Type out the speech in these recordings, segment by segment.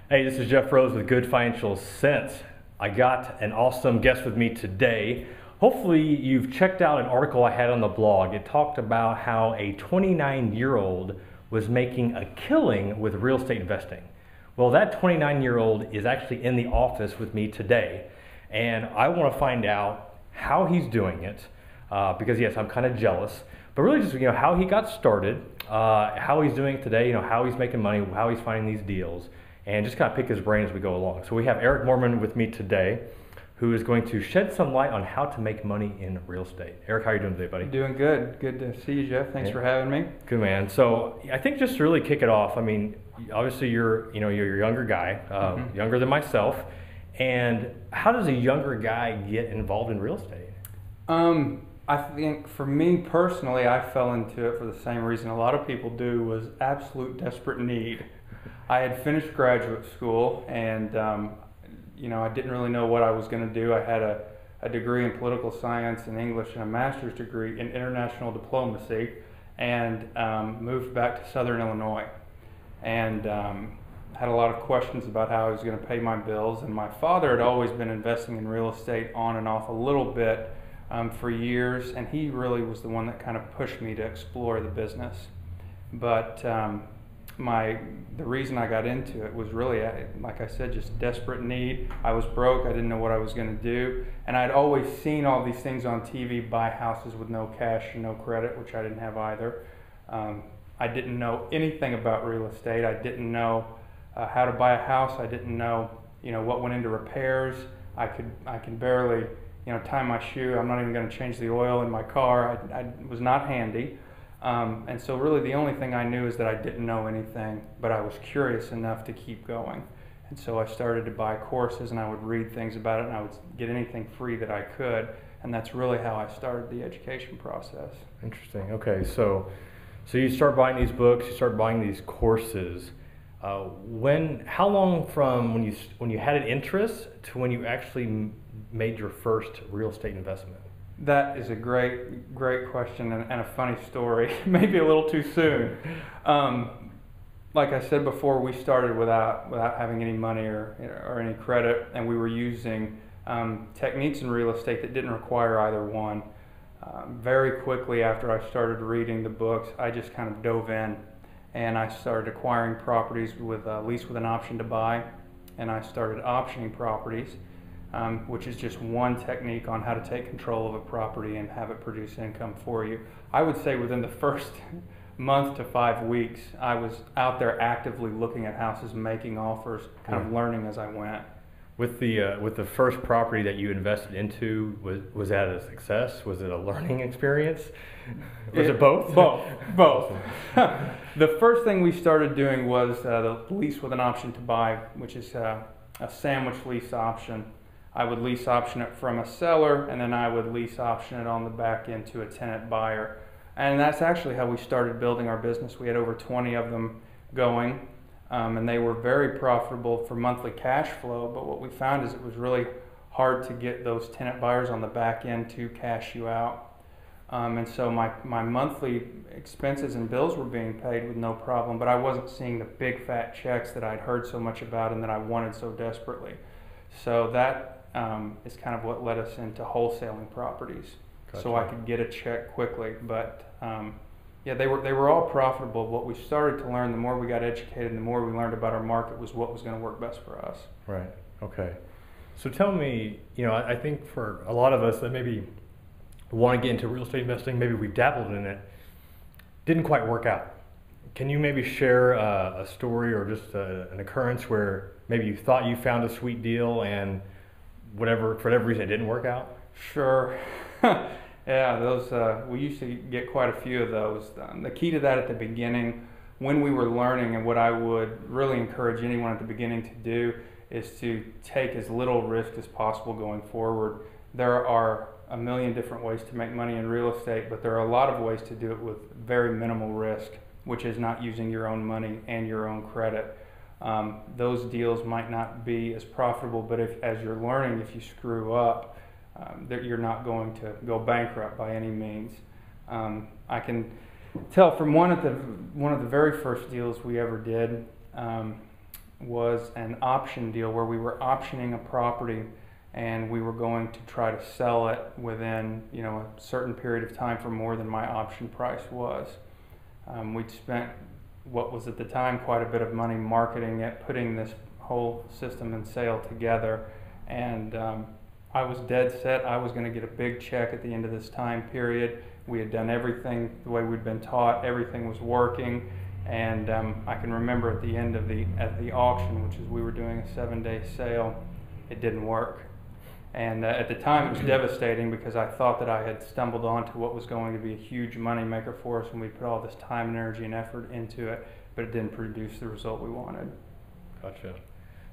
Hey, this is Jeff Rose with Good Financial Sense. I got an awesome guest with me today. Hopefully you've checked out an article I had on the blog. It talked about how a 29-year-old was making a killing with real estate investing. Well, that 29-year-old is actually in the office with me today, and I want to find out how he's doing it, because yes, I'm kind of jealous, but really just how he got started, how he's doing it today, how he's making money, how he's finding these deals, and just kind of pick his brain as we go along. So we have Eric Mormon with me today, who is going to shed some light on how to make money in real estate. Eric, how are you doing today, buddy? Doing good. Good to see you, Jeff. Thanks for having me. Good, man. So I think just to really kick it off, I mean, obviously you're a younger guy, younger than myself. And how does a younger guy get involved in real estate? I think for me personally, I fell into it for the same reason a lot of people do, was absolute desperate need. I had finished graduate school and I didn't really know what I was going to do. I had a degree in political science and English and a master's degree in international diplomacy, and moved back to Southern Illinois, and had a lot of questions about how I was going to pay my bills. And my father had always been investing in real estate on and off a little bit for years, and he really was the one that kind of pushed me to explore the business. But the reason I got into it was really, like I said, just desperate need. I was broke. I didn't know what I was going to do. And I'd always seen all these things on TV, buy houses with no cash and no credit, which I didn't have either. I didn't know anything about real estate. I didn't know how to buy a house. I didn't know, what went into repairs. I can barely, tie my shoe. I'm not even going to change the oil in my car. I was not handy. And so really the only thing I knew is that I didn't know anything, but I was curious enough to keep going. And so I started to buy courses, and I would read things about it, and I would get anything free that I could. And that's really how I started the education process. Interesting. Okay, so you start buying these books, you start buying these courses. How long from when you had an interest to when you actually made your first real estate investment? That is a great question and a funny story. Maybe a little too soon. Like I said before, we started without having any money or any credit, and we were using techniques in real estate that didn't require either one. Very quickly after I started reading the books, I just kind of dove in, and I started acquiring properties with a lease with an option to buy, and I started optioning properties. Which is just one technique on how to take control of a property and have it produce income for you. I would say within the first month to 5 weeks, I was out there actively looking at houses, making offers, kind of learning as I went. With the first property that you invested into, was that a success? Was it a learning experience? Was it both? Both. The first thing we started doing was the lease with an option to buy, which is a sandwich lease option. I would lease option it from a seller, and then I would lease option it on the back end to a tenant buyer. And that's actually how we started building our business. We had over 20 of them going, and they were very profitable for monthly cash flow. But what we found is it was really hard to get those tenant buyers on the back end to cash you out. And so my monthly expenses and bills were being paid with no problem, but I wasn't seeing the big fat checks that I'd heard so much about and that I wanted so desperately. So that is kind of what led us into wholesaling properties. Gotcha. So I could get a check quickly. But they were all profitable. What we started to learn, the more we got educated and the more we learned about our market, was what was going to work best for us. Right. Okay. So tell me, I think for a lot of us that maybe want to get into real estate investing, maybe we've dabbled in it, didn't quite work out. Can you maybe share a story or just an occurrence where maybe you thought you found a sweet deal and for whatever reason it didn't work out? Sure. Yeah, those we used to get quite a few of those. The key to that at the beginning, when we were learning, and what I would really encourage anyone at the beginning to do, is to take as little risk as possible going forward. There are a million different ways to make money in real estate, but there are a lot of ways to do it with very minimal risk, which is not using your own money and your own credit. Those deals might not be as profitable, but as you're learning, if you screw up, you're not going to go bankrupt by any means. I can tell from one of the very first deals we ever did, was an option deal where we were optioning a property and we were going to try to sell it within, a certain period of time for more than my option price was. We'd spent what was at the time quite a bit of money marketing it, putting this whole system and sale together, and I was dead set. I was going to get a big check at the end of this time period. We had done everything the way we'd been taught. Everything was working, and I can remember at the end of the auction, which is we were doing a 7-day sale, it didn't work. And at the time, it was devastating because I thought that I had stumbled onto what was going to be a huge moneymaker for us, and we put all this time and energy and effort into it, but it didn't produce the result we wanted. Gotcha.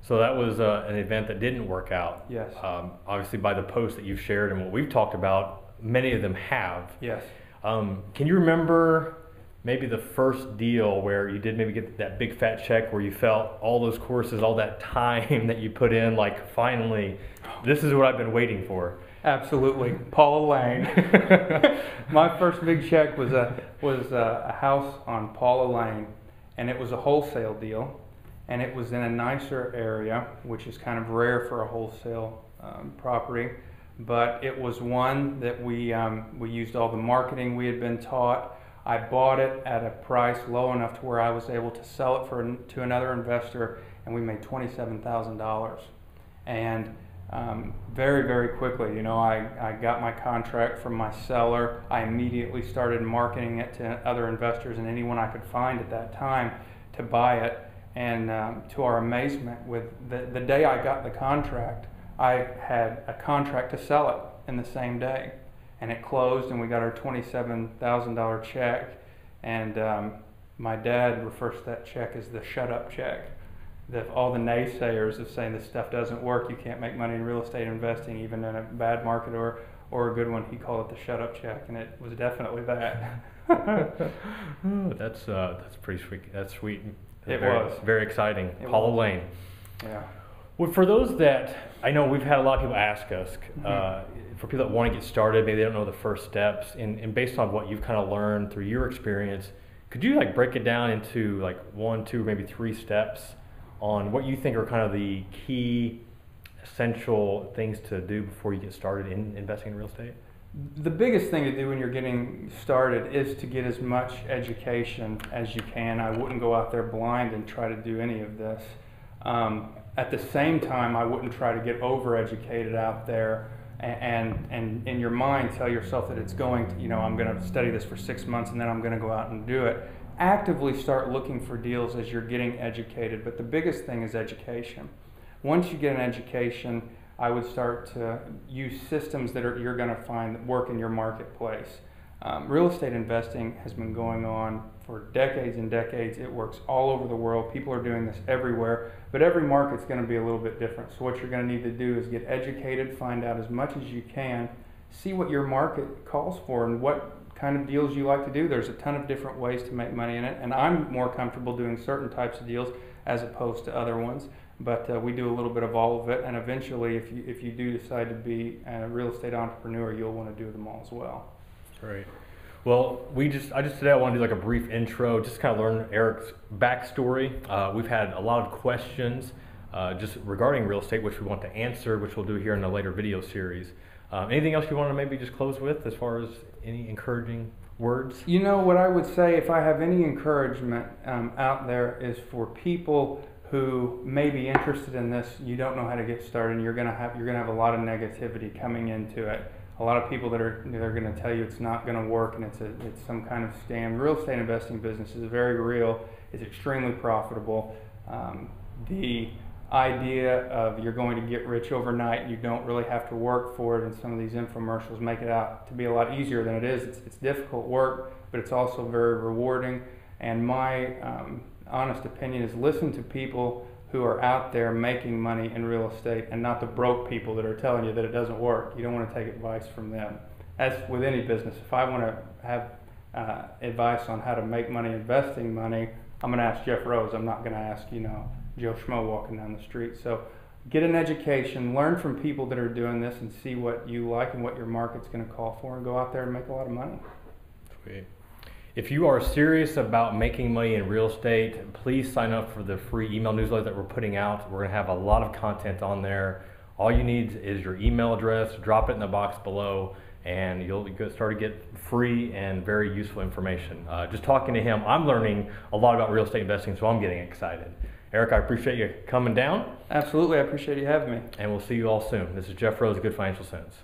So that was an event that didn't work out. Yes. Obviously, by the posts that you've shared and what we've talked about, many of them have. Yes. Can you remember maybe the first deal where you did maybe get that big fat check where you felt all those courses, all that time that you put in, like finally, this is what I've been waiting for? Absolutely. Paula Lane. My first big check was a house on Paula Lane, and it was a wholesale deal, and it was in a nicer area, which is kind of rare for a wholesale property. But it was one that we used all the marketing we had been taught. I bought it at a price low enough to where I was able to sell it to another investor, and we made $27,000. And very, very quickly, I got my contract from my seller. I immediately started marketing it to other investors and anyone I could find at that time to buy it. And to our amazement, with the day I got the contract, I had a contract to sell it in the same day. And it closed, and we got our $27,000 check. And my dad refers to that check as the shut-up check. All the naysayers of saying this stuff doesn't work, you can't make money in real estate investing, even in a bad market or a good one, he called it the shut-up check, and it was definitely that. Ooh, that's pretty sweet. That's sweet. It was very exciting. It Paula was. Lane. Yeah. Well, for those that, I know we've had a lot of people ask us, for people that want to get started, maybe they don't know the first steps, and based on what you've kind of learned through your experience, could you break it down into 1, 2, maybe 3 steps on what you think are kind of the key essential things to do before you get started in investing in real estate? The biggest thing to do when you're getting started is to get as much education as you can. I wouldn't go out there blind and try to do any of this. At the same time, I wouldn't try to get overeducated out there and in your mind tell yourself that it's going to, I'm going to study this for 6 months and then I'm going to go out and do it. Actively start looking for deals as you're getting educated, but the biggest thing is education. Once you get an education, I would start to use systems that you're going to find that work in your marketplace. Real estate investing has been going on for decades and decades. It works all over the world. People are doing this everywhere, but every market's going to be a little bit different. So what you're going to need to do is get educated, find out as much as you can, see what your market calls for and what kind of deals you like to do. There's a ton of different ways to make money in it, and I'm more comfortable doing certain types of deals as opposed to other ones. But we do a little bit of all of it, and eventually, if you do decide to be a real estate entrepreneur, you'll want to do them all as well. Great. Well, today I want to do a brief intro, just kind of learn Eric's backstory. We've had a lot of questions just regarding real estate, which we want to answer, which we'll do here in a later video series. Anything else you want to maybe just close with as far as any encouraging words? What I would say, if I have any encouragement out there, is for people who may be interested in this, you don't know how to get started, and you're gonna have a lot of negativity coming into it. A lot of people they're going to tell you it's not going to work and it's some kind of scam. Real estate investing business is very real. It's extremely profitable. The idea of you're going to get rich overnight, you don't really have to work for it, and some of these infomercials make it out to be a lot easier than it is. It's difficult work, but it's also very rewarding. And my honest opinion is listen to people who are out there making money in real estate and not the broke people that are telling you that it doesn't work. You don't want to take advice from them. As with any business, if I want to have advice on how to make money investing money, I'm going to ask Jeff Rose. I'm not going to ask, Joe Schmo walking down the street. So get an education, learn from people that are doing this, and see what you like and what your market's going to call for, and go out there and make a lot of money. Sweet. If you are serious about making money in real estate, please sign up for the free email newsletter that we're putting out. We're going to have a lot of content on there. All you need is your email address, drop it in the box below, and you'll start to get free and very useful information. Just talking to him, I'm learning a lot about real estate investing, so I'm getting excited. Eric, I appreciate you coming down. Absolutely, I appreciate you having me. And we'll see you all soon. This is Jeff Rose, Good Financial Sense.